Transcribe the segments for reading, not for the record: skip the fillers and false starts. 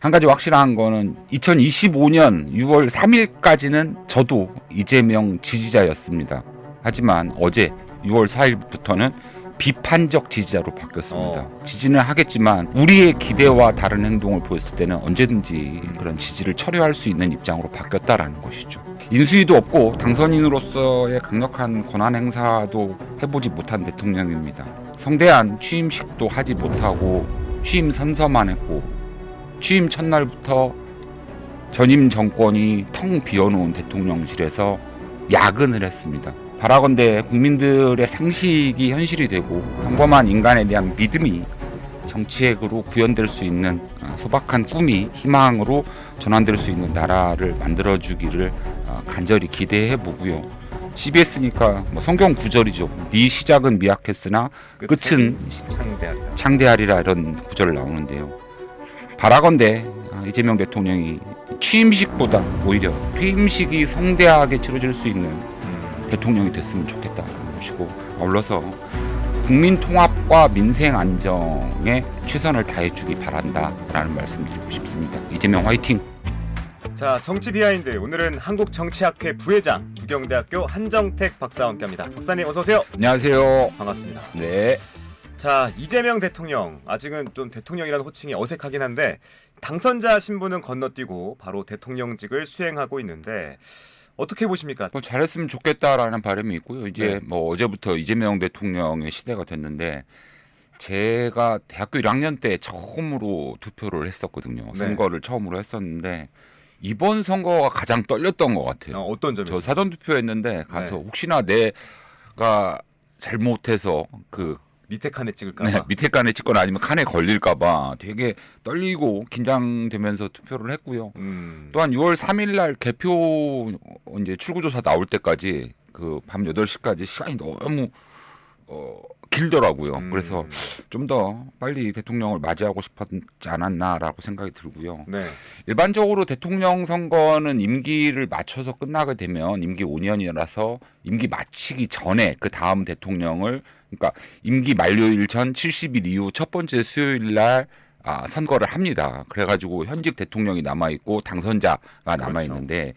한 가지 확실한 거는 2025년 6월 3일까지는 저도 이재명 지지자였습니다. 하지만 어제 6월 4일부터는 비판적 지지자로 바뀌었습니다. 지지는 하겠지만 우리의 기대와 다른 행동을 보였을 때는 언제든지 그런 지지를 철회할 수 있는 입장으로 바뀌었다라는 것이죠. 인수위도 없고 당선인으로서의 강력한 권한 행사도 해보지 못한 대통령입니다. 성대한 취임식도 하지 못하고 취임 선서만 했고 취임 첫날부터 전임 정권이 텅 비어놓은 대통령실에서 야근을 했습니다. 바라건대 국민들의 상식이 현실이 되고 평범한 인간에 대한 믿음이 정치액으로 구현될 수 있는 소박한 꿈이 희망으로 전환될 수 있는 나라를 만들어주기를 간절히 기대해 보고요. CBS니까 뭐 성경 구절이죠. 네 시작은 미약했으나 끝은 창대하리라 이런 구절 나오는데요. 바라건대 이재명 대통령이 취임식보다 오히려 퇴임식이 성대하게 치러질 수 있는 대통령이 됐으면 좋겠다는 것이고, 아울러서 국민 통합과 민생 안정에 최선을 다해주기 바란다라는 말씀드리고 싶습니다. 이재명 화이팅! 자, 정치 비하인드, 오늘은 한국정치학회 부회장, 부경대학교 한정택 박사와 함께합니다. 박사님 어서 오세요. 안녕하세요. 반갑습니다. 네. 자, 이재명 대통령, 아직은 좀 대통령이라는 호칭이 어색하긴 한데 당선자 신분은 건너뛰고 바로 대통령직을 수행하고 있는데 어떻게 보십니까? 뭐 잘했으면 좋겠다라는 바람이 있고요. 이제 네. 뭐 어제부터 이재명 대통령의 시대가 됐는데 제가 대학교 1학년 때 처음으로 투표를 했었거든요. 네. 선거를 처음으로 했었는데 이번 선거가 가장 떨렸던 것 같아요. 어떤 점이요? 저 사전 투표했는데 가서 네. 혹시나 내가 잘못해서 그 밑에 칸에 찍을까 봐. 네, 밑에 칸에 찍거나 아니면 칸에 걸릴까봐 되게 떨리고 긴장되면서 투표를 했고요. 또한 6월 3일 날 개표 이제 출구조사 나올 때까지 그 밤 8시까지 시간이 너무 길더라고요. 그래서 좀 더 빨리 대통령을 맞이하고 싶었지 않았나라고 생각이 들고요. 네. 일반적으로 대통령 선거는 임기를 맞춰서 끝나게 되면 임기 5년이라서 임기 마치기 전에 그 다음 대통령을, 그러니까 임기 만료일 전 70일 이후 첫 번째 수요일 날 선거를 합니다. 그래가지고 현직 대통령이 남아있고 당선자가 남아있는데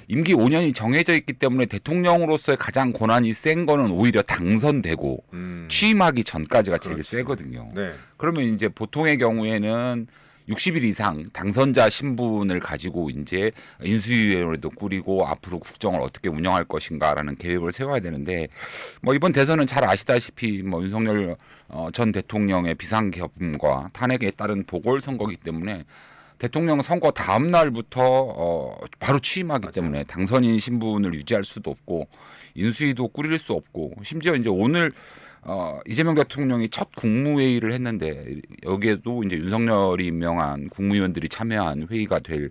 임기 5년이 정해져 있기 때문에 대통령으로서의 가장 권한이 센 거는 오히려 당선되고 취임하기 전까지가 제일 그렇죠. 세거든요. 네. 그러면 이제 보통의 경우에는 60일 이상 당선자 신분을 가지고 이제 인수위원회도 꾸리고 앞으로 국정을 어떻게 운영할 것인가라는 계획을 세워야 되는데, 뭐 이번 대선은 잘 아시다시피 뭐 윤석열 전 대통령의 비상계엄과 탄핵에 따른 보궐선거이기 때문에 대통령 선거 다음 날부터 바로 취임하기 때문에 당선인 신분을 유지할 수도 없고 인수위도 꾸릴 수 없고, 심지어 이제 오늘 이재명 대통령이 첫 국무회의를 했는데 여기에도 이제 윤석열이 임명한 국무위원들이 참여한 회의가 될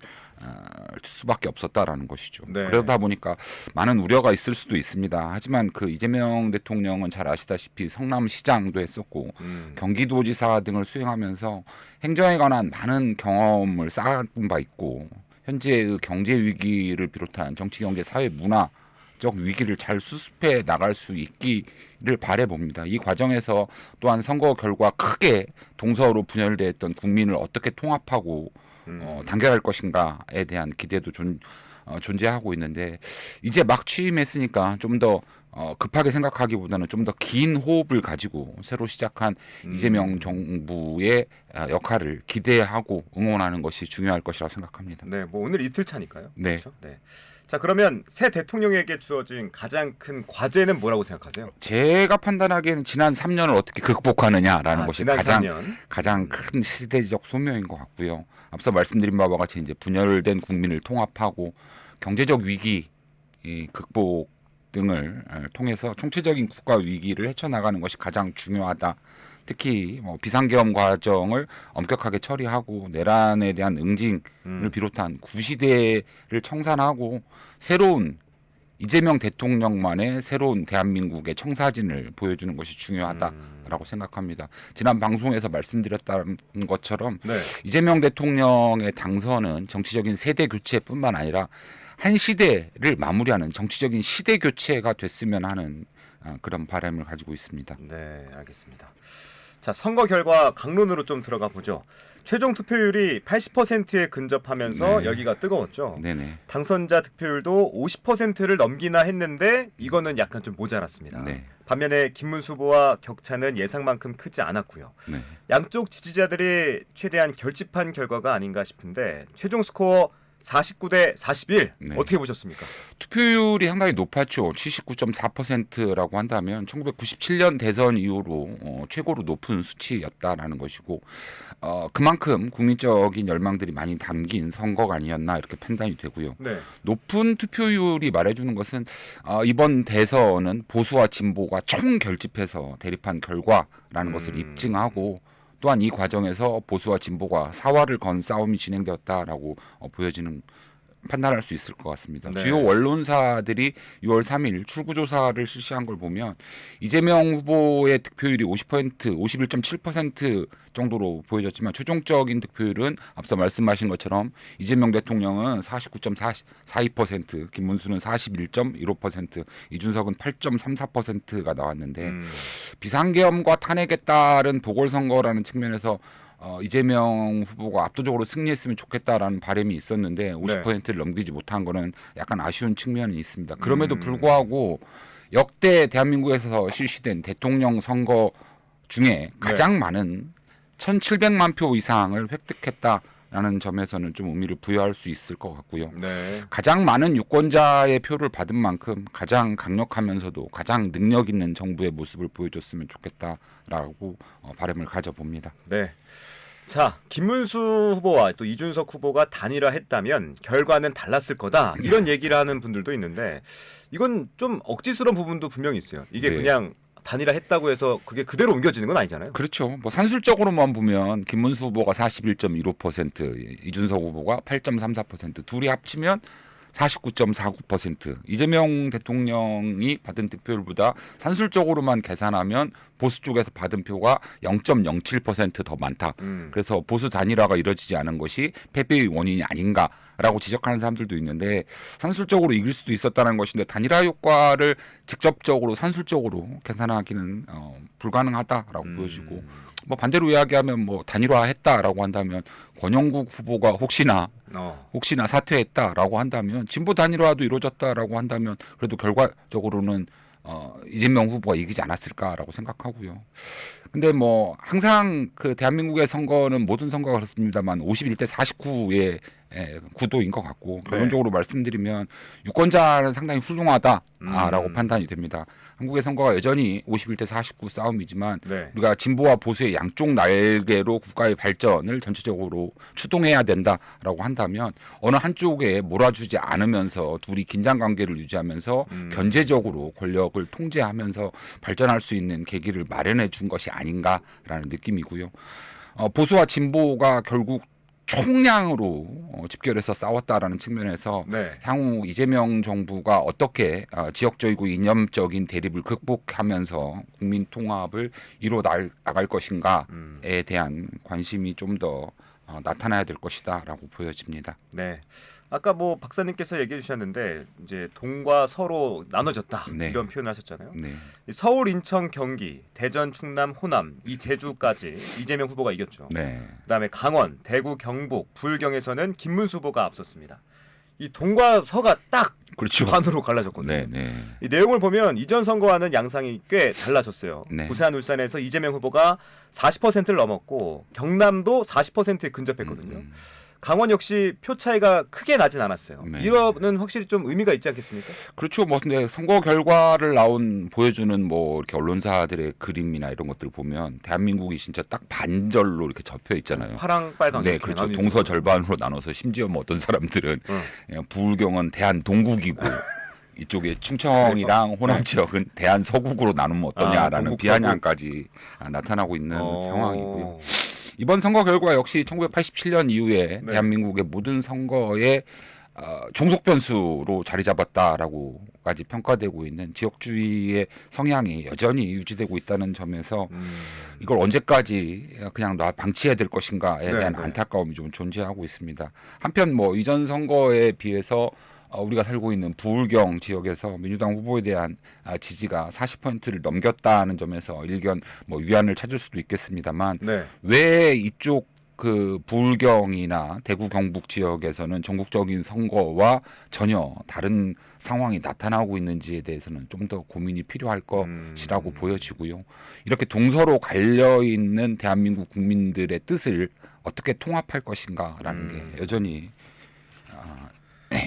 수밖에 없었다라는 것이죠. 네. 그러다 보니까 많은 우려가 있을 수도 있습니다. 하지만 그 이재명 대통령은 잘 아시다시피 성남시장도 했었고 경기도지사 등을 수행하면서 행정에 관한 많은 경험을 쌓은 바 있고, 현재의 경제 위기를 비롯한 정치, 경제, 사회, 문화적 위기를 잘 수습해 나갈 수 있기를 바라봅니다. 이 과정에서 또한 선거 결과 크게 동서로 분열되었던 국민을 어떻게 통합하고 단결할 것인가에 대한 기대도 존재하고 있는데, 이제 막 취임했으니까 좀 더 급하게 생각하기보다는 좀 더 긴 호흡을 가지고 새로 시작한 이재명 정부의 역할을 기대하고 응원하는 것이 중요할 것이라고 생각합니다. 네, 뭐 오늘 이틀 차니까요. 네. 그렇죠? 네. 자, 그러면 새 대통령에게 주어진 가장 큰 과제는 뭐라고 생각하세요? 제가 판단하기에는 지난 3년을 어떻게 극복하느냐라는 것이 지난 가장 큰 시대적 소명인 것 같고요. 앞서 말씀드린 바와 같이 이제 분열된 국민을 통합하고 경제적 위기 극복 등을 통해서 총체적인 국가 위기를 헤쳐나가는 것이 가장 중요하다. 특히 뭐 비상계엄 과정을 엄격하게 처리하고 내란에 대한 응징을 비롯한 구시대를 청산하고 새로운 이재명 대통령만의 새로운 대한민국의 청사진을 보여주는 것이 중요하다라고 생각합니다. 지난 방송에서 말씀드렸다는 것처럼 네. 이재명 대통령의 당선은 정치적인 세대 교체뿐만 아니라 한 시대를 마무리하는 정치적인 시대 교체가 됐으면 하는 그런 바람을 가지고 있습니다. 네, 알겠습니다. 자, 선거 결과 강론으로 좀 들어가 보죠. 최종 투표율이 80%에 근접하면서 네. 열기가 뜨거웠죠. 네네. 당선자 득표율도 50%를 넘기나 했는데 이거는 약간 좀 모자랐습니다. 네. 반면에 김문수 후보와 격차는 예상만큼 크지 않았고요. 네. 양쪽 지지자들이 최대한 결집한 결과가 아닌가 싶은데 최종 스코어 49대 41 네. 어떻게 보셨습니까? 투표율이 상당히 높았죠. 79.4%라고 한다면 1997년 대선 이후로 최고로 높은 수치였다라는 것이고 그만큼 국민적인 열망들이 많이 담긴 선거가 아니었나 이렇게 판단이 되고요. 네. 높은 투표율이 말해주는 것은 이번 대선은 보수와 진보가 총 결집해서 대립한 결과라는 것을 입증하고 또한 이 과정에서 보수와 진보가 사활을 건 싸움이 진행되었다라고 보여지는 판단할 수 있을 것 같습니다. 네. 주요 언론사들이 6월 3일 출구조사를 실시한 걸 보면 이재명 후보의 득표율이 50%, 51.7% 정도로 보여졌지만 최종적인 득표율은 앞서 말씀하신 것처럼 이재명 대통령은 49.42%, 김문수는 41.15%, 이준석은 8.34%가 나왔는데 비상계엄과 탄핵에 따른 보궐선거라는 측면에서 이재명 후보가 압도적으로 승리했으면 좋겠다라는 바람이 있었는데 50%를 넘기지 못한 거는 약간 아쉬운 측면이 있습니다. 그럼에도 불구하고 역대 대한민국에서 실시된 대통령 선거 중에 가장 많은 1,700만 표 이상을 획득했다라는 점에서는 좀 의미를 부여할 수 있을 것 같고요. 네. 가장 많은 유권자의 표를 받은 만큼 가장 강력하면서도 가장 능력 있는 정부의 모습을 보여줬으면 좋겠다라고 바람을 가져봅니다. 네. 자, 김문수 후보와 또 이준석 후보가 단일화했다면 결과는 달랐을 거다. 이런 얘기를 하는 분들도 있는데 이건 좀 억지스러운 부분도 분명히 있어요. 이게 네. 그냥 단일화했다고 해서 그게 그대로 옮겨지는 건 아니잖아요. 그렇죠. 뭐 산술적으로만 보면 김문수 후보가 41.15%, 이준석 후보가 8.34%, 둘이 합치면 49.49%. 이재명 대통령이 받은 득표율보다 산술적으로만 계산하면 보수 쪽에서 받은 표가 0.07%더 많다. 그래서 보수 단일화가 이뤄지지 않은 것이 패배의 원인이 아닌가라고 지적하는 사람들도 있는데 산술적으로 이길 수도 있었다는 것인데 단일화 효과를 직접적으로 산술적으로 계산하기는 불가능하다라고 보여지고 뭐 반대로 이야기하면 뭐 단일화했다라고 한다면 권영국 후보가 혹시나 사퇴했다라고 한다면 진보 단일화도 이루어졌다라고 한다면 그래도 결과적으로는 이재명 후보가 이기지 않았을까라고 생각하고요. 근데 뭐 항상 그 대한민국의 선거는 모든 선거가 그렇습니다만 51대 49의 구도인 것 같고 결론적으로 말씀드리면 유권자는 상당히 훌륭하다라고 판단이 됩니다. 한국의 선거가 여전히 51대 49 싸움이지만 우리가 진보와 보수의 양쪽 날개로 국가의 발전을 전체적으로 추동해야 된다라고 한다면 어느 한쪽에 몰아주지 않으면서 둘이 긴장 관계를 유지하면서 견제적으로 권력을 통제하면서 발전할 수 있는 계기를 마련해 준 것이 아닌가라는 느낌이고요. 보수와 진보가 결국 총량으로 집결해서 싸웠다라는 측면에서 향후 이재명 정부가 어떻게 지역적이고 이념적인 대립을 극복하면서 국민 통합을 이뤄 나갈 것인가에 대한 관심이 좀 더 나타나야 될 것이다라고 보여집니다. 네. 아까 뭐 박사님께서 얘기해 주셨는데 이제 동과 서로 나눠졌다 이런 표현을 하셨잖아요. 서울, 인천, 경기, 대전, 충남, 호남, 이 제주까지 이재명 후보가 이겼죠. 그다음에 강원, 대구, 경북, 불경에서는 김문수 후보가 앞섰습니다. 이 동과 서가 딱 반으로 갈라졌거든요. 이 내용을 보면 이전 선거와는 양상이 꽤 달라졌어요. 부산, 울산에서 이재명 후보가 40%를 넘었고 경남도 40%에 근접했거든요. 강원 역시 표 차이가 크게 나진 않았어요. 이거는 확실히 좀 의미가 있지 않겠습니까? 그렇죠. 뭐 근데 선거 결과를 보여주는 뭐 이렇게 언론사들의 그림이나 이런 것들 보면 대한민국이 진짜 딱 반절로 이렇게 접혀 있잖아요. 파랑, 빨강. 네, 그렇죠. 동서 절반으로 나눠서 심지어 뭐 어떤 사람들은 부울경은 대한 동국이고 이쪽에 충청이랑 호남 지역은 대한 서국으로 나누면 어떠냐라는 비아냥까지 나타나고 있는 상황이고요. 이번 선거 결과 역시 1987년 이후에 대한민국의 모든 선거에 종속 변수로 자리 잡았다라고까지 평가되고 있는 지역주의의 성향이 여전히 유지되고 있다는 점에서 이걸 언제까지 그냥 방치해야 될 것인가에 대한 안타까움이 좀 존재하고 있습니다. 한편 뭐 이전 선거에 비해서 우리가 살고 있는 부울경 지역에서 민주당 후보에 대한 지지가 40%를 넘겼다는 점에서 일견 뭐 위안을 찾을 수도 있겠습니다만 왜 이쪽 그 부울경이나 대구 경북 지역에서는 전국적인 선거와 전혀 다른 상황이 나타나고 있는지에 대해서는 좀 더 고민이 필요할 것이라고 보여지고요. 이렇게 동서로 갈려 있는 대한민국 국민들의 뜻을 어떻게 통합할 것인가라는 게 여전히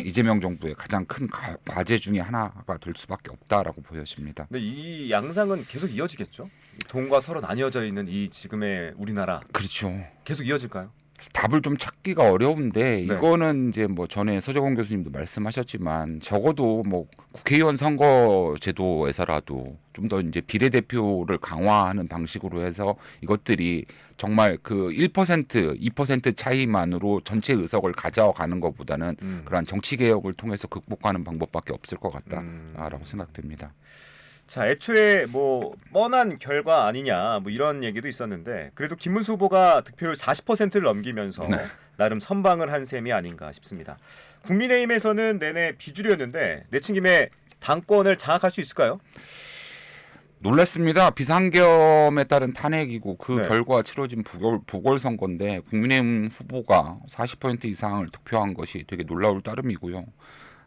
이재명 정부의 가장 큰 과제 중에 하나가 될 수밖에 없다라고 보여집니다. 근데 이 양상은 계속 이어지겠죠? 동과 서로 나뉘어져 있는 이 지금의 우리나라. 그렇죠. 계속 이어질까요? 답을 좀 찾기가 어려운데 이거는 이제 뭐 전에 서정원 교수님도 말씀하셨지만 적어도 뭐 국회의원 선거 제도에서라도 좀 더 이제 비례대표를 강화하는 방식으로 해서 이것들이 정말 그 1%, 2% 차이만으로 전체 의석을 가져가는 것보다는 그러한 정치 개혁을 통해서 극복하는 방법밖에 없을 것 같다라고 생각됩니다. 자, 애초에 뭐 뻔한 결과 아니냐 뭐 이런 얘기도 있었는데 그래도 김문수 후보가 득표율 40%를 넘기면서 나름 선방을 한 셈이 아닌가 싶습니다. 국민의힘에서는 내내 비주류였는데 내친 김에 당권을 장악할 수 있을까요? 놀랐습니다. 비상겸에 따른 탄핵이고 그 결과 치러진 보궐선거인데 국민의힘 후보가 40% 이상을 득표한 것이 되게 놀라울 따름이고요.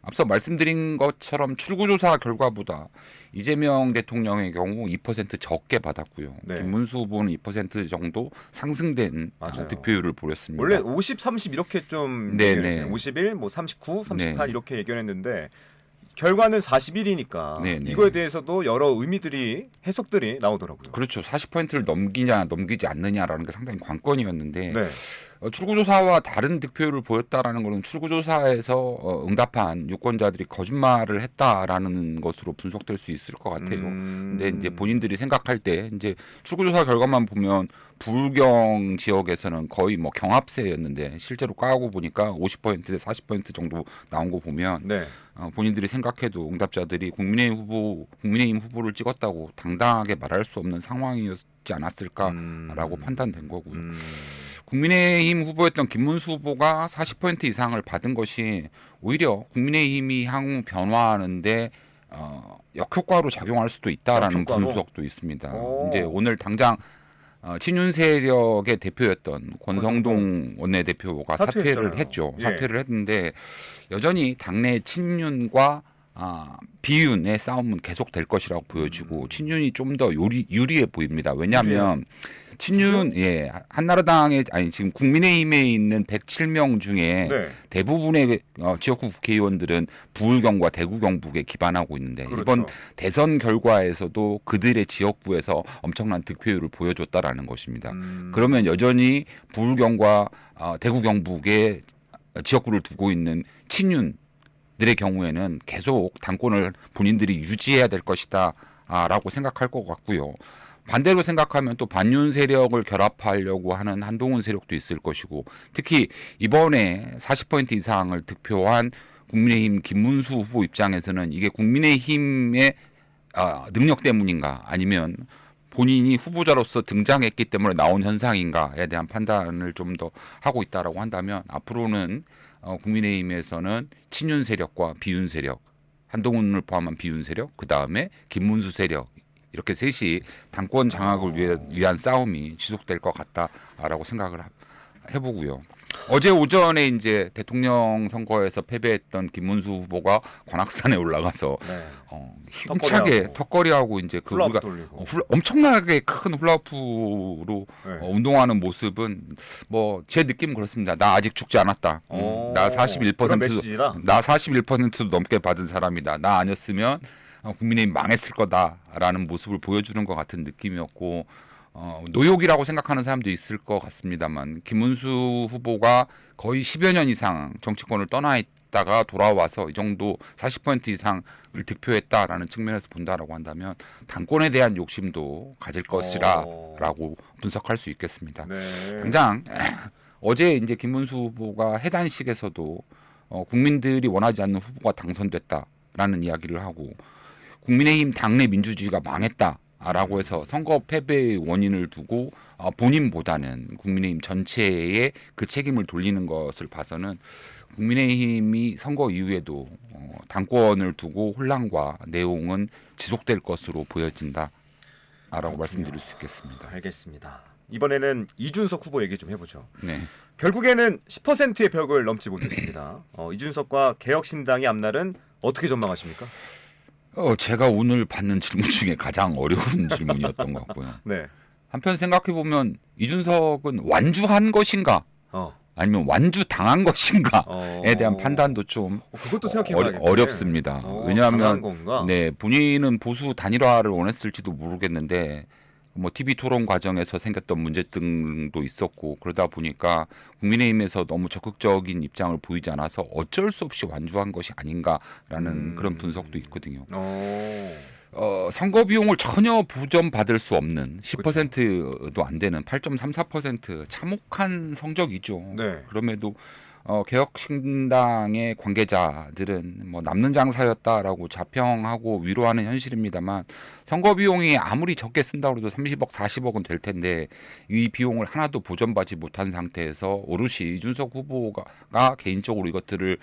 앞서 말씀드린 것처럼 출구조사 결과보다 이재명 대통령의 경우 2% 적게 받았고요. 김문수 후보는 2% 정도 상승된 득표율을 보였습니다. 원래 50, 30 이렇게 좀 51, 뭐 39, 38 이렇게 예견했는데 결과는 41이니까 이거에 대해서도 여러 의미들이 해석들이 나오더라고요. 그렇죠. 40%를 넘기냐 넘기지 않느냐라는 게 상당히 관건이었는데 출구조사와 다른 득표율을 보였다라는 것은 출구조사에서 응답한 유권자들이 거짓말을 했다라는 것으로 분석될 수 있을 것 같아요. 근데 이제 본인들이 생각할 때 이제 출구조사 결과만 보면 부울경 지역에서는 거의 뭐 경합세였는데 실제로 까고 보니까 50%대 40% 정도 나온 거 보면 본인들이 생각해도 응답자들이 국민의힘 후보를 찍었다고 당당하게 말할 수 없는 상황이었지 않았을까라고 판단된 거고요. 국민의힘 후보였던 김문수 후보가 40% 이상을 받은 것이 오히려 국민의힘이 향후 변화하는데 역효과로 작용할 수도 있다라는 분석도 있습니다. 이제 오늘 당장 친윤 세력의 대표였던 권성동 원내대표가 사퇴를 했죠. 사퇴를 했는데 여전히 당내 친윤과 비윤의 싸움은 계속될 것이라고 보여지고 친윤이 좀 더 유리해 보입니다. 왜냐하면 친윤 한나라당의 지금 국민의힘에 있는 107명 중에 대부분의 지역구 국회의원들은 부울경과 대구 경북에 기반하고 있는데 이번 대선 결과에서도 그들의 지역구에서 엄청난 득표율을 보여줬다라는 것입니다. 그러면 여전히 부울경과 대구 경북의 지역구를 두고 있는 친윤들의 경우에는 계속 당권을 본인들이 유지해야 될 것이다 라고 생각할 것 같고요. 반대로 생각하면 또 반윤 세력을 결합하려고 하는 한동훈 세력도 있을 것이고 특히 이번에 40% 이상을 득표한 국민의힘 김문수 후보 입장에서는 이게 국민의힘의 능력 때문인가 아니면 본인이 후보자로서 등장했기 때문에 나온 현상인가에 대한 판단을 좀 더 하고 있다라고 한다면 앞으로는 국민의힘에서는 친윤 세력과 비윤 세력, 한동훈을 포함한 비윤 세력, 그 다음에 김문수 세력 이렇게 셋이 당권 장악을 위한 싸움이 지속될 것 같다라고 생각을 해보고요. 어제 오전에 이제 대통령 선거에서 패배했던 김문수 후보가 관악산에 올라가서 힘차게 턱걸이하고 이제 그 우리가 엄청나게 큰 훌라후프로 운동하는 모습은 뭐 제 느낌은 그렇습니다. 나 아직 죽지 않았다. 나 41%도 넘게 받은 사람이다. 나 아니었으면 국민의힘 망했을 거다라는 모습을 보여주는 것 같은 느낌이었고 노욕이라고 생각하는 사람도 있을 것 같습니다만 김문수 후보가 거의 10여 년 이상 정치권을 떠나 있다가 돌아와서 이 정도 40% 이상을 득표했다라는 측면에서 본다라고 한다면 당권에 대한 욕심도 가질 것이라고 분석할 수 있겠습니다. 당장 어제 이제 김문수 후보가 해단식에서도 국민들이 원하지 않는 후보가 당선됐다라는 이야기를 하고 국민의힘 당내 민주주의가 망했다라고 해서 선거 패배의 원인을 두고 본인보다는 국민의힘 전체에 그 책임을 돌리는 것을 봐서는 국민의힘이 선거 이후에도 당권을 두고 혼란과 내용은 지속될 것으로 보여진다라고 말씀드릴 수 있겠습니다. 알겠습니다. 이번에는 이준석 후보 얘기 좀 해보죠. 네. 결국에는 10%의 벽을 넘지 못했습니다. 이준석과 개혁신당의 앞날은 어떻게 전망하십니까? 제가 오늘 받는 질문 중에 가장 어려운 질문이었던 것 같고요. 네. 한편 생각해 보면 이준석은 완주한 것인가, 아니면 완주 당한 것인가에 대한 판단도 좀 그것도 생각해봐야겠네. 어렵습니다. 왜냐하면 네, 본인은 보수 단일화를 원했을지도 모르겠는데 뭐 TV 토론 과정에서 생겼던 문제 등도 있었고 그러다 보니까 국민의힘에서 너무 적극적인 입장을 보이지 않아서 어쩔 수 없이 완주한 것이 아닌가라는 그런 분석도 있거든요. 선거 비용을 전혀 보전받을 수 없는 10%도 안 되는 8.34% 참혹한 성적이죠. 네. 그럼에도 개혁신당의 관계자들은 뭐 남는 장사였다라고 자평하고 위로하는 현실입니다만 선거 비용이 아무리 적게 쓴다고 해도 30억, 40억은 될 텐데 이 비용을 하나도 보전받지 못한 상태에서 오롯이 이준석 후보가 개인적으로 이것들을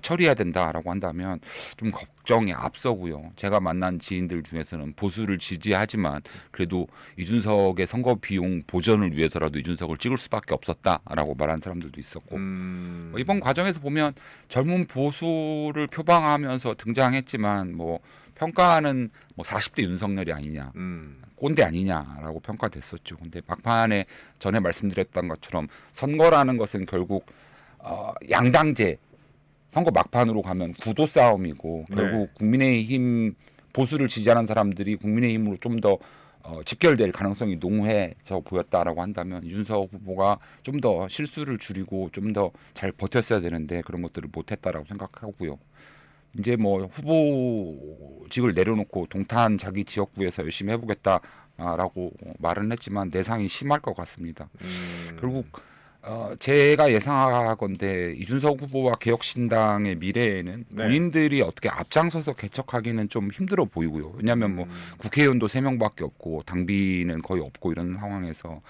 처리해야 된다라고 한다면 좀 걱정이 앞서고요. 제가 만난 지인들 중에서는 보수를 지지하지만 그래도 이준석의 선거 비용 보전을 위해서라도 이준석을 찍을 수밖에 없었다라고 말한 사람들도 있었고 이번 과정에서 보면 젊은 보수를 표방하면서 등장했지만 뭐 평가는 뭐 40대 윤석열이 아니냐, 꼰대 아니냐라고 평가됐었죠. 근데 막판에 전에 말씀드렸던 것처럼 선거라는 것은 결국 양당제 선거 막판으로 가면 구도 싸움이고 결국 국민의힘 보수를 지지하는 사람들이 국민의힘으로 좀 더 집결될 가능성이 농후해져 보였다라고 한다면 이준석 후보가 좀 더 실수를 줄이고 좀 더 잘 버텼어야 되는데 그런 것들을 못했다라고 생각하고요. 이제 뭐 후보직을 내려놓고 동탄 자기 지역구에서 열심히 해보겠다라고 말은 했지만 내상이 심할 것 같습니다. 결국 제가 예상하건대 이준석 후보와 개혁신당의 미래에는 본인들이 어떻게 앞장서서 개척하기는 좀 힘들어 보이고요. 왜냐하면 뭐 국회의원도 3명밖에 없고 당비는 거의 없고 이런 상황에서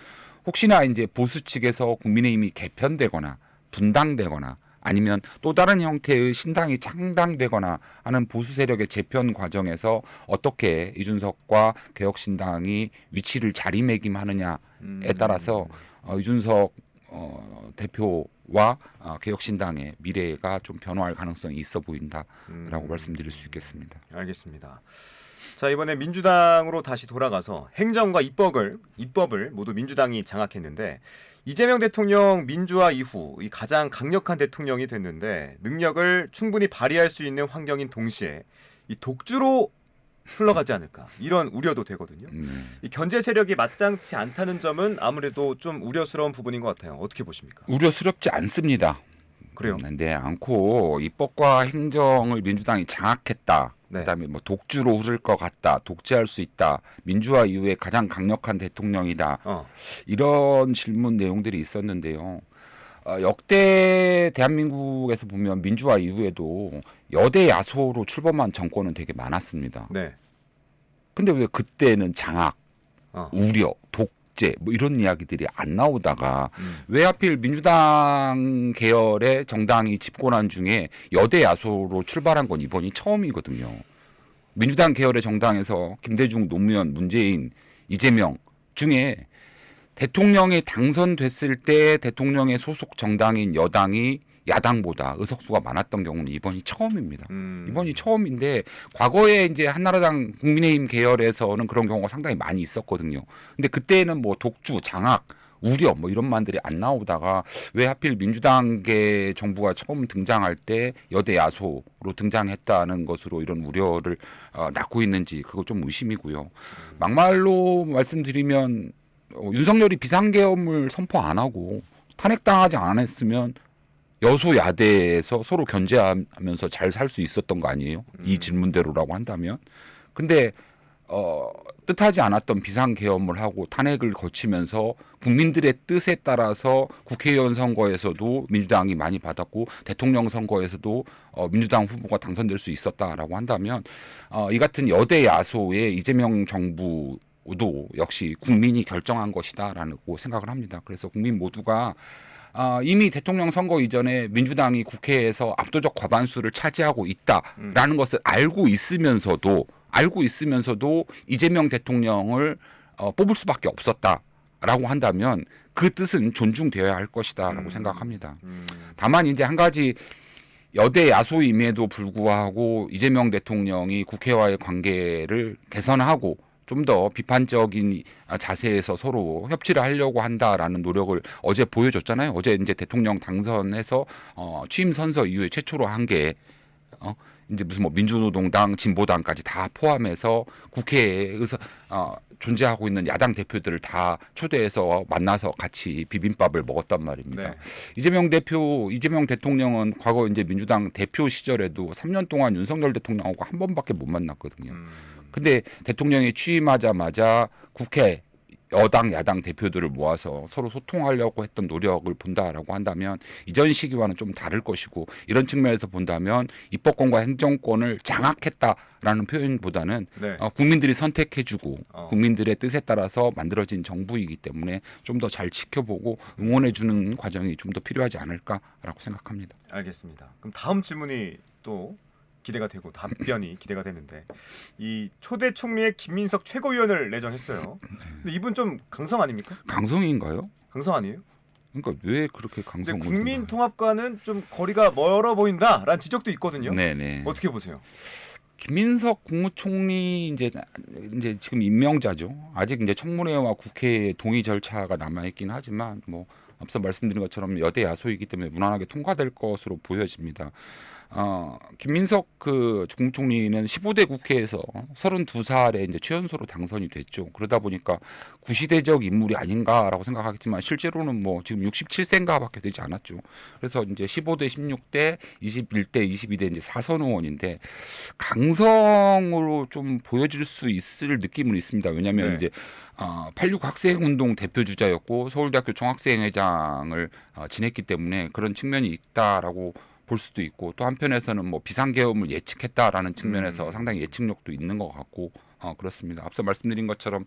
혹시나 이제 보수 측에서 국민의힘이 개편되거나 분당되거나 아니면 또 다른 형태의 신당이 창당되거나 하는 보수 세력의 재편 과정에서 어떻게 이준석과 개혁신당이 위치를 자리매김하느냐에 따라서 이준석 대표와 개혁신당의 미래가 좀 변화할 가능성이 있어 보인다라고 말씀드릴 수 있겠습니다. 알겠습니다. 자, 이번에 민주당으로 다시 돌아가서 행정과 입법을 모두 민주당이 장악했는데 이재명 대통령 민주화 이후 이 가장 강력한 대통령이 됐는데 능력을 충분히 발휘할 수 있는 환경인 동시에 이 독주로 흘러가지 않을까 이런 우려도 되거든요. 이 견제 세력이 마땅치 않다는 점은 아무래도 좀 우려스러운 부분인 것 같아요. 어떻게 보십니까? 우려스럽지 않습니다. 그래요? 네, 않고 입법과 행정을 민주당이 장악했다. 그다음에 뭐 독주로 흐를 것 같다, 독재할 수 있다, 민주화 이후에 가장 강력한 대통령이다 이런 질문 내용들이 있었는데요. 역대 대한민국에서 보면 민주화 이후에도 여대 야소로 출범한 정권은 되게 많았습니다. 네. 근데 왜 그때는 장악, 우려, 독재 뭐 이런 이야기들이 안 나오다가 왜 하필 민주당 계열의 정당이 집권한 중에 여대 야소로 출발한 건 이번이 처음이거든요. 민주당 계열의 정당에서 김대중, 노무현, 문재인, 이재명 중에 대통령이 당선됐을 때 대통령의 소속 정당인 여당이 야당보다 의석수가 많았던 경우는 이번이 처음입니다. 이번이 처음인데 과거에 이제 한나라당 국민의힘 계열에서는 그런 경우가 상당히 많이 있었거든요. 근데 그때는 뭐 독주, 장악, 우려 뭐 이런 말들이 안 나오다가 왜 하필 민주당계 정부가 처음 등장할 때 여대 야소로 등장했다는 것으로 이런 우려를 낳고 있는지 그거 좀 의심이고요. 막말로 말씀드리면 윤석열이 비상계엄을 선포 안 하고 탄핵당하지 않았으면 여소야대에서 서로 견제하면서 잘 살 수 있었던 거 아니에요? 이 질문대로라고 한다면. 근데 뜻하지 않았던 비상계엄을 하고 탄핵을 거치면서 국민들의 뜻에 따라서 국회의원 선거에서도 민주당이 많이 받았고 대통령 선거에서도 민주당 후보가 당선될 수 있었다라고 한다면 이 같은 여대 야소의 이재명 정부도 역시 국민이 결정한 것이다라고 생각을 합니다. 그래서 국민 모두가 이미 대통령 선거 이전에 민주당이 국회에서 압도적 과반수를 차지하고 있다라는 것을 알고 있으면서도 이재명 대통령을 뽑을 수밖에 없었다. 라고 한다면 그 뜻은 존중되어야 할 것이다라고 생각합니다. 다만 이제 한 가지 여대 야소임에도 불구하고 이재명 대통령이 국회와의 관계를 개선하고 좀 더 비판적인 자세에서 서로 협치를 하려고 한다라는 노력을 어제 보여줬잖아요. 어제 이제 대통령 당선해서 취임 선서 이후에 최초로 한 게 이제 무슨 뭐 민주노동당, 진보당까지 다 포함해서 국회에 존재하고 있는 야당 대표들을 다 초대해서 만나서 같이 비빔밥을 먹었단 말입니다. 네. 이재명 대통령은 과거 이제 민주당 대표 시절에도 3년 동안 윤석열 대통령하고 한 번밖에 못 만났거든요. 근데 대통령이 취임하자마자 국회 여당, 야당 대표들을 모아서 서로 소통하려고 했던 노력을 본다라고 한다면 이전 시기와는 좀 다를 것이고 이런 측면에서 본다면 입법권과 행정권을 장악했다라는 표현보다는 네. 국민들이 선택해주고 국민들의 뜻에 따라서 만들어진 정부이기 때문에 좀 더 잘 지켜보고 응원해주는 과정이 좀 더 필요하지 않을까라고 생각합니다. 알겠습니다. 그럼 다음 질문이 또 기대가 되고 답변이 기대가 되는데 이 초대 총리의 김민석 최고위원을 내정했어요. 근데 이분 좀 강성 아닙니까? 강성인가요? 강성 아니에요? 그러니까 왜 그렇게 강성? 국민통합과는 좀 거리가 멀어 보인다라는 지적도 있거든요. 네네. 어떻게 보세요? 김민석 국무총리 이제 지금 임명자죠. 아직 이제 청문회와 국회 동의 절차가 남아 있긴 하지만 뭐 앞서 말씀드린 것처럼 여대 야소이기 때문에 무난하게 통과될 것으로 보여집니다. 김민석 그 국무총리는 15대 국회에서 32살에 이제 최연소로 당선이 됐죠. 그러다 보니까 구시대적 인물이 아닌가라고 생각하겠지만 실제로는 뭐 지금 67세인가밖에 되지 않았죠. 그래서 이제 15대, 16대, 21대, 22대 이제 4선 의원인데 강성으로 좀 보여질 수 있을 느낌은 있습니다. 왜냐하면 네. 이제 86 학생운동 대표주자였고 서울대학교 총학생회장을 지냈기 때문에 그런 측면이 있다라고 볼 수도 있고 또 한편에서는 뭐 비상계엄을 예측했다라는 측면에서 상당히 예측력도 있는 것 같고 그렇습니다. 앞서 말씀드린 것처럼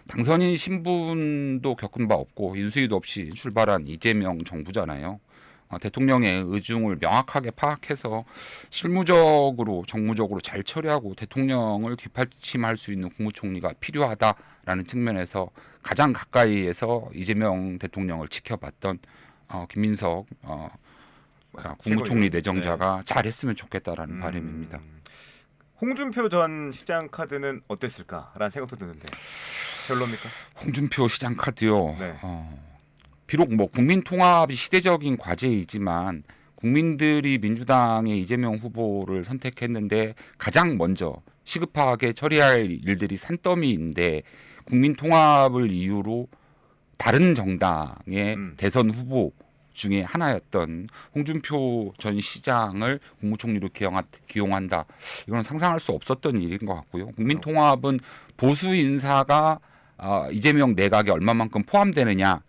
당선인 신분도 겪은 바 없고 인수위도 없이 출발한 이재명 정부잖아요. 대통령의 의중을 명확하게 파악해서 실무적으로 정무적으로 잘 처리하고 대통령을 뒷받침할 수 있는 국무총리가 필요하다라는 측면에서 가장 가까이에서 이재명 대통령을 지켜봤던 김민석 국무총리 내정자가 네. 잘했으면 좋겠다라는 바람입니다. 홍준표 전 시장 카드는 어땠을까라는 생각도 드는데 별로입니까? 홍준표 시장 카드요. 네. 비록 뭐 국민 통합이 시대적인 과제이지만 국민들이 민주당의 이재명 후보를 선택했는데 가장 먼저 시급하게 처리할 일들이 산더미인데 국민 통합을 이유로 다른 정당의 대선 후보 중에 하나였던 홍준표 전 시장을 국무총리로 기용한다. 이건 상상할 수 없었던 일인 것 같고요. 국민통합은 보수 인사가 이재명 내각에 얼마만큼 포함되느냐.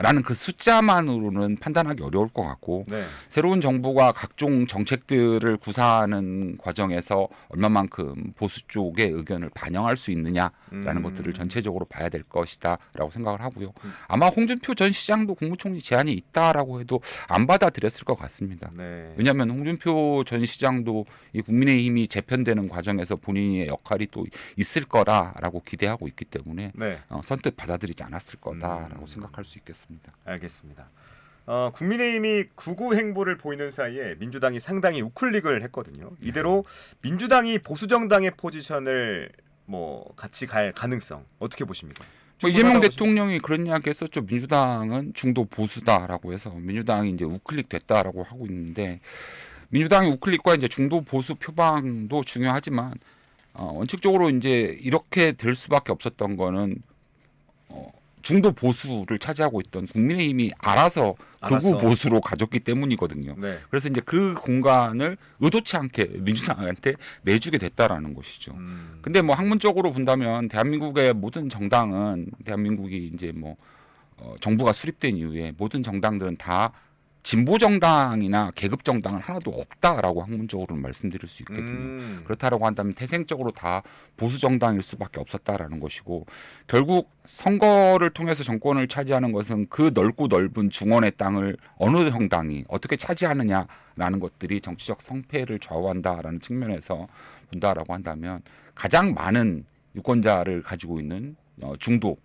라는 그 숫자만으로는 판단하기 어려울 것 같고 네. 새로운 정부가 각종 정책들을 구사하는 과정에서 얼마만큼 보수 쪽의 의견을 반영할 수 있느냐라는 것들을 전체적으로 봐야 될 것이다라고 생각을 하고요. 아마 홍준표 전 시장도 국무총리 제안이 있다라고 해도 안 받아들였을 것 같습니다. 네. 왜냐하면 홍준표 전 시장도 이 국민의힘이 재편되는 과정에서 본인의 역할이 또 있을 거라라고 기대하고 있기 때문에 네. 선뜻 받아들이지 않았을 거다라고 생각할 수 있겠습니다. 알겠습니다. 국민의힘이 극우 행보를 보이는 사이에 민주당이 상당히 우클릭을 했거든요. 이대로 민주당이 보수 정당의 포지션을 뭐 같이 갈 가능성 어떻게 보십니까? 이재명 대통령이 그런 이야기 했었죠. 민주당은 중도 보수다라고 해서 민주당이 이제 우클릭 됐다라고 하고 있는데 민주당의 우클릭과 이제 중도 보수 표방도 중요하지만 원칙적으로 이제 이렇게 될 수밖에 없었던 거는 중도 보수를 차지하고 있던 국민의힘이 알아서 극우 보수로 가졌기 때문이거든요. 네. 그래서 이제 그 공간을 의도치 않게 민주당한테 내주게 됐다라는 것이죠. 근데 뭐 학문적으로 본다면 대한민국의 모든 정당은 대한민국이 이제 뭐 정부가 수립된 이후에 모든 정당들은 다 진보 정당이나 계급 정당은 하나도 없다라고 학문적으로는 말씀드릴 수 있거든요. 그렇다라고 한다면 태생적으로 다 보수 정당일 수밖에 없었다라는 것이고 결국 선거를 통해서 정권을 차지하는 것은 그 넓고 넓은 중원의 땅을 어느 정당이 어떻게 차지하느냐라는 것들이 정치적 성패를 좌우한다라는 측면에서 본다라고 한다면 가장 많은 유권자를 가지고 있는 중도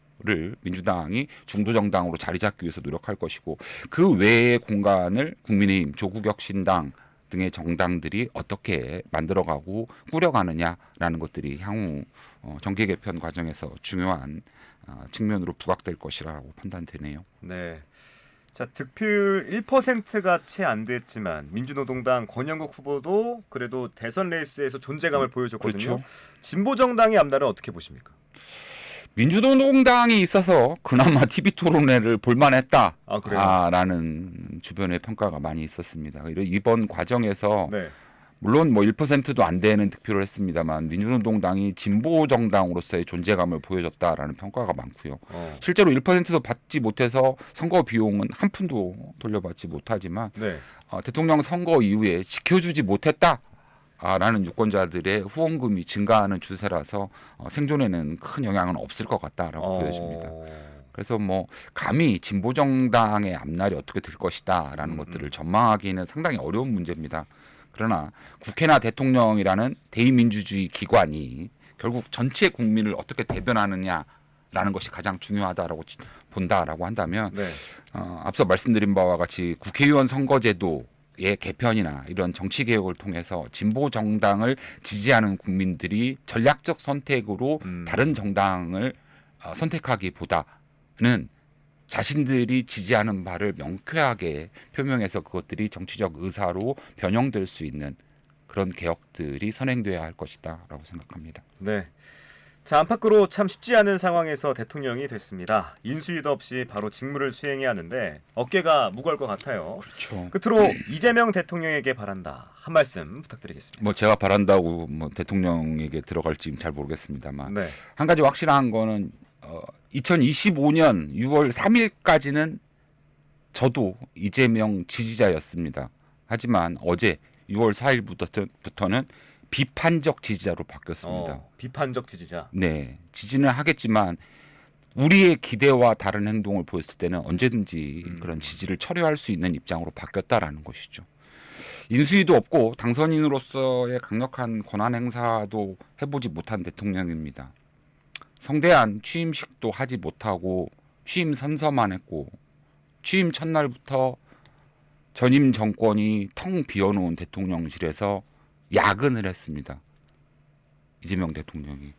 민주당이 중도 정당으로 자리 잡기 위해서 노력할 것이고 그 외의 공간을 국민의힘, 조국혁신당 등의 정당들이 어떻게 만들어가고 꾸려가느냐라는 것들이 향후 정계 개편 과정에서 중요한 측면으로 부각될 것이라고 판단되네요. 네. 자, 득표율 1%가 채 안 됐지만 민주노동당 권영국 후보도 그래도 대선 레이스에서 존재감을 보여줬거든요. 그렇죠. 진보정당의 앞날은 어떻게 보십니까? 민주노동당이 있어서 그나마 TV 토론회를 볼만했다라는 주변의 평가가 많이 있었습니다. 이번 과정에서 네. 물론 뭐 1%도 안 되는 득표를 했습니다만 민주노동당이 진보 정당으로서의 존재감을 보여줬다라는 평가가 많고요. 실제로 1%도 받지 못해서 선거 비용은 한 푼도 돌려받지 못하지만 네. 대통령 선거 이후에 지켜주지 못했다라는 유권자들의 후원금이 증가하는 추세라서 생존에는 큰 영향은 없을 것 같다라고 보여집니다. 그래서 뭐 감히 진보 정당의 앞날이 어떻게 될 것이다라는 것들을 전망하기는 상당히 어려운 문제입니다. 그러나 국회나 대통령이라는 대의민주주의 기관이 결국 전체 국민을 어떻게 대변하느냐라는 것이 가장 중요하다라고 본다라고 한다면 네. 앞서 말씀드린 바와 같이 국회의원 선거제도의 개편이나 이런 정치 개혁을 통해서 진보 정당을 지지하는 국민들이 전략적 선택으로 다른 정당을 선택하기보다는 자신들이 지지하는 바를 명쾌하게 표명해서 그것들이 정치적 의사로 변형될 수 있는 그런 개혁들이 선행돼야 할 것이다라고 생각합니다. 네. 자, 안팎으로 참 쉽지 않은 상황에서 대통령이 됐습니다. 인수위도 없이 바로 직무를 수행해야 하는데 어깨가 무거울 것 같아요. 그렇죠. 끝으로 이재명 대통령에게 바란다 한 말씀 부탁드리겠습니다. 뭐 제가 바란다고 뭐 대통령에게 들어갈지 잘 모르겠습니다만 네. 한 가지 확실한 거는 2025년 6월 3일까지는 저도 이재명 지지자였습니다. 하지만 어제 6월 4일부터는 비판적 지지자로 바뀌었습니다. 비판적 지지자. 네, 지지는 하겠지만 우리의 기대와 다른 행동을 보였을 때는 언제든지 그런 지지를 철회할 수 있는 입장으로 바뀌었다라는 것이죠. 인수위도 없고 당선인으로서의 강력한 권한 행사도 해보지 못한 대통령입니다. 성대한 취임식도 하지 못하고 취임 선서만 했고 취임 첫날부터 전임 정권이 텅 비어놓은 대통령실에서 야근을 했습니다. 이재명 대통령이.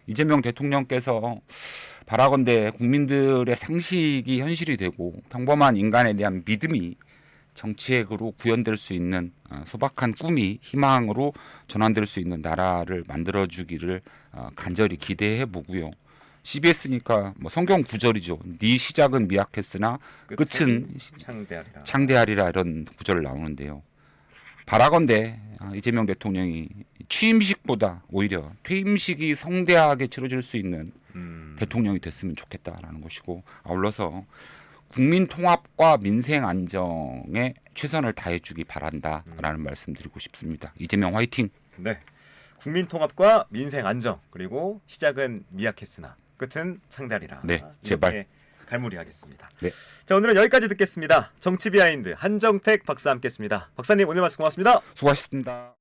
이재명 대통령께서 바라건대 국민들의 상식이 현실이 되고 평범한 인간에 대한 믿음이 정치액으로 구현될 수 있는 소박한 꿈이 희망으로 전환될 수 있는 나라를 만들어주기를 간절히 기대해 보고요. CBS니까 뭐 성경 구절이죠. 네 시작은 미약했으나 끝은 창대하리라 이런 구절 나오는데요. 바라건대 이재명 대통령이 취임식보다 오히려 퇴임식이 성대하게 치러질 수 있는 대통령이 됐으면 좋겠다라는 것이고 아울러서 국민 통합과 민생 안정에 최선을 다해주기 바란다라는 말씀드리고 싶습니다. 이재명 화이팅! 네, 국민 통합과 민생 안정 그리고 시작은 미약했으나 끝은 창대하리라. 네, 제발. 갈무리하겠습니다. 네. 자, 오늘은 여기까지 듣겠습니다. 정치 비하인드 한정택 박사 함께했습니다. 박사님 오늘 말씀 고맙습니다. 수고하셨습니다.